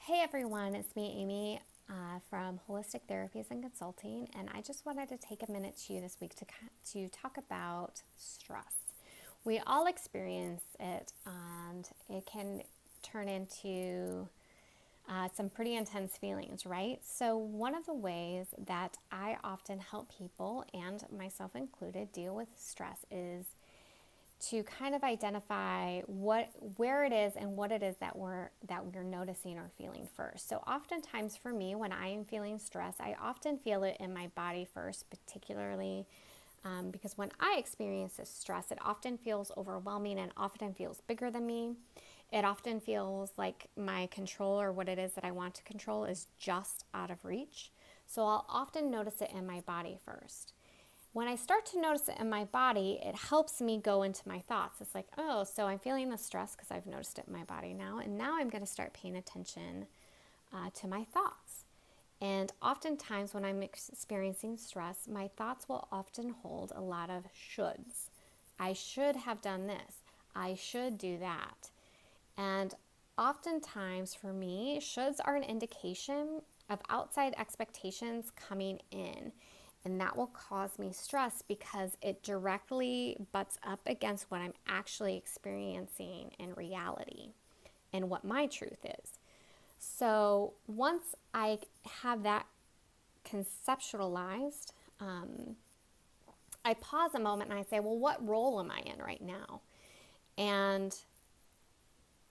Hey everyone, it's me, Amy, from Holistic Therapies and Consulting, and I just wanted to take a minute to you this week to talk about stress. We all experience it, and it can turn into some pretty intense feelings, right? So, one of the ways that I often help people, and myself included, deal with stress is to kind of identify where it is and what it is that we're noticing or feeling first. So oftentimes for me, when I am feeling stress, I often feel it in my body first, particularly because when I experience this stress, it often feels overwhelming and often feels bigger than me. It often feels like my control or what it is that I want to control is just out of reach. So I'll often notice it in my body first. When I start to notice it in my body, it helps me go into my thoughts. It's like, oh, so I'm feeling the stress because I've noticed it in my body now. And now I'm going to start paying attention to my thoughts. And oftentimes when I'm experiencing stress, my thoughts will often hold a lot of shoulds. I should have done this. I should do that. And oftentimes for me, shoulds are an indication of outside expectations coming in. And that will cause me stress because it directly butts up against what I'm actually experiencing in reality and what my truth is. So once I have that conceptualized, I pause a moment and I say, well, what role am I in right now? And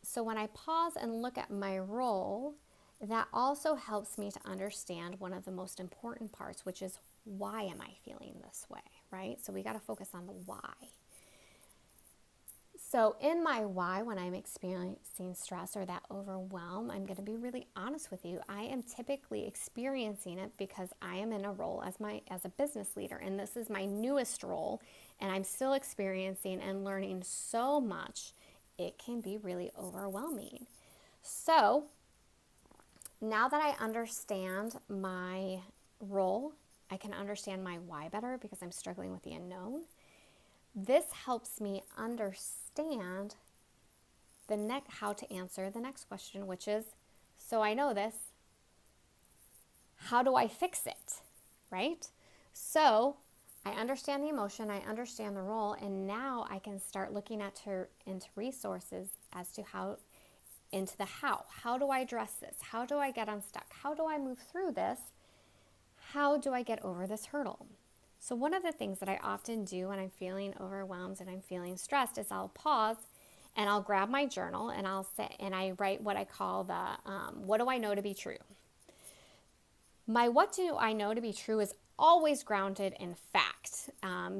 so when I pause and look at my role, that also helps me to understand one of the most important parts, which is why am I feeling this way, right? So we got to focus on the why. So in my why, when I'm experiencing stress or that overwhelm, I'm going to be really honest with you. I am typically experiencing it because I am in a role as a business leader, and this is my newest role, and I'm still experiencing and learning so much. It can be really overwhelming. So now that I understand my role, I can understand my why better because I'm struggling with the unknown. This helps me understand how to answer the next question, which is, so I know this, how do I fix it, right? So I understand the emotion, I understand the role, and now I can start looking into resources as to into the how. How do I address this? How do I get unstuck? How do I move through this? How do I get over this hurdle? So one of the things that I often do when I'm feeling overwhelmed and I'm feeling stressed is I'll pause and I'll grab my journal and I write what I call the what do I know to be true. My what do I know to be true is always grounded in fact.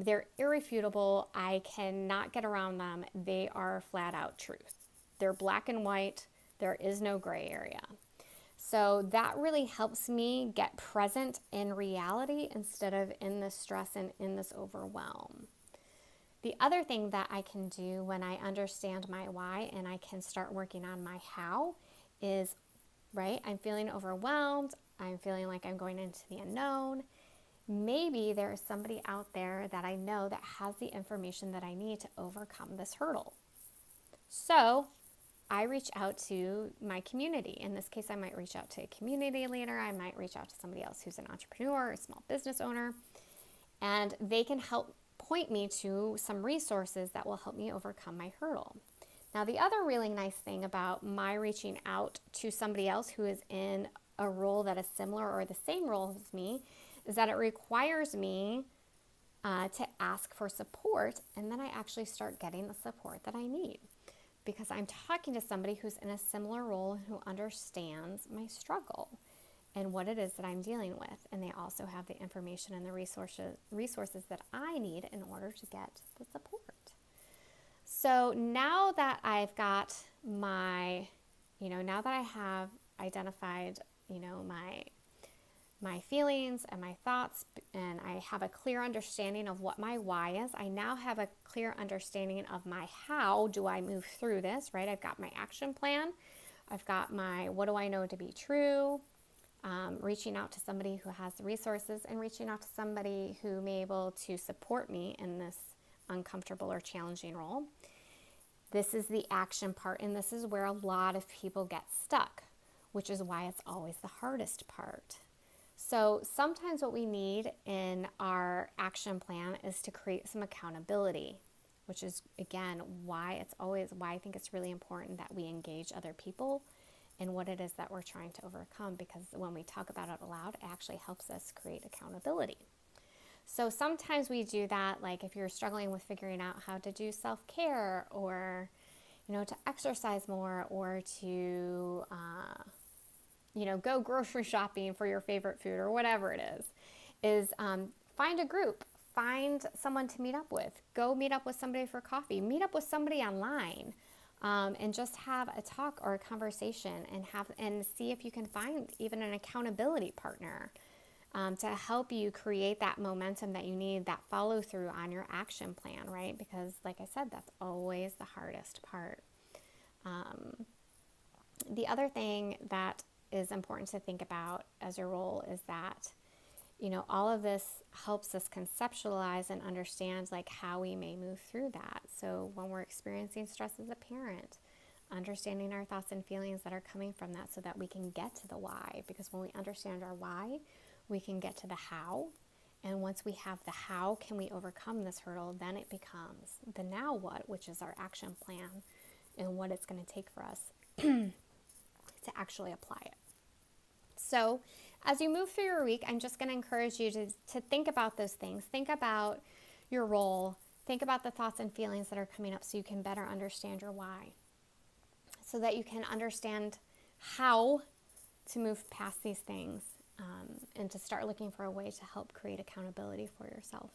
They're irrefutable. I cannot get around them. They are flat out truth. They're black and white. There is no gray area. So that really helps me get present in reality instead of in this stress and in this overwhelm. The other thing that I can do when I understand my why and I can start working on my how is, right, I'm feeling overwhelmed. I'm feeling like I'm going into the unknown. Maybe there is somebody out there that I know that has the information that I need to overcome this hurdle. So I reach out to my community. In this case, I might reach out to a community leader. I might reach out to somebody else who's an entrepreneur or a small business owner, and they can help point me to some resources that will help me overcome my hurdle. Now, the other really nice thing about my reaching out to somebody else who is in a role that is similar or the same role as me is that it requires me to ask for support, and then I actually start getting the support that I need, because I'm talking to somebody who's in a similar role and who understands my struggle and what it is that I'm dealing with. And they also have the information and the resources that I need in order to get the support. So now that I've got now that I have identified, my feelings and my thoughts, and I have a clear understanding of what my why is. I now have a clear understanding of my how do I move through this, right? I've got my action plan. I've got my what do I know to be true, reaching out to somebody who has the resources and reaching out to somebody who may be able to support me in this uncomfortable or challenging role. This is the action part, and this is where a lot of people get stuck. which is why it's always the hardest part. So sometimes what we need in our action plan is to create some accountability, which is, again, why I think it's really important that we engage other people in what it is that we're trying to overcome, because when we talk about it aloud, it actually helps us create accountability. So sometimes we do that, like if you're struggling with figuring out how to do self-care, or, to exercise more, or to, go grocery shopping for your favorite food, or whatever it is find a group, find someone to meet up with, go meet up with somebody for coffee, meet up with somebody online, and just have a talk or a conversation, and see if you can find even an accountability partner to help you create that momentum that you need, that follow through on your action plan, right? Because like I said, that's always the hardest part. The other thing that is important to think about as your role is that, all of this helps us conceptualize and understand like how we may move through that. So when we're experiencing stress as a parent, understanding our thoughts and feelings that are coming from that, so that we can get to the why. Because when we understand our why, we can get to the how. And once we have the how, can we overcome this hurdle, then it becomes the now what, which is our action plan and what it's going to take for us to actually apply it. So as you move through your week, I'm just going to encourage you to think about those things. Think about your role. Think about the thoughts and feelings that are coming up, so you can better understand your why, so that you can understand how to move past these things, and to start looking for a way to help create accountability for yourself.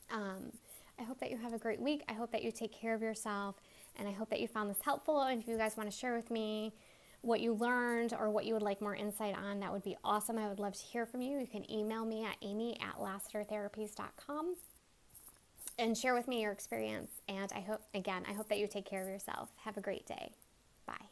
I hope that you have a great week. I hope that you take care of yourself, and I hope that you found this helpful. And if you guys want to share with me what you learned or what you would like more insight on, that would be awesome. I would love to hear from you. You can email me at amy@lassitertherapies.com and share with me your experience. And I hope that you take care of yourself. Have a great day. Bye.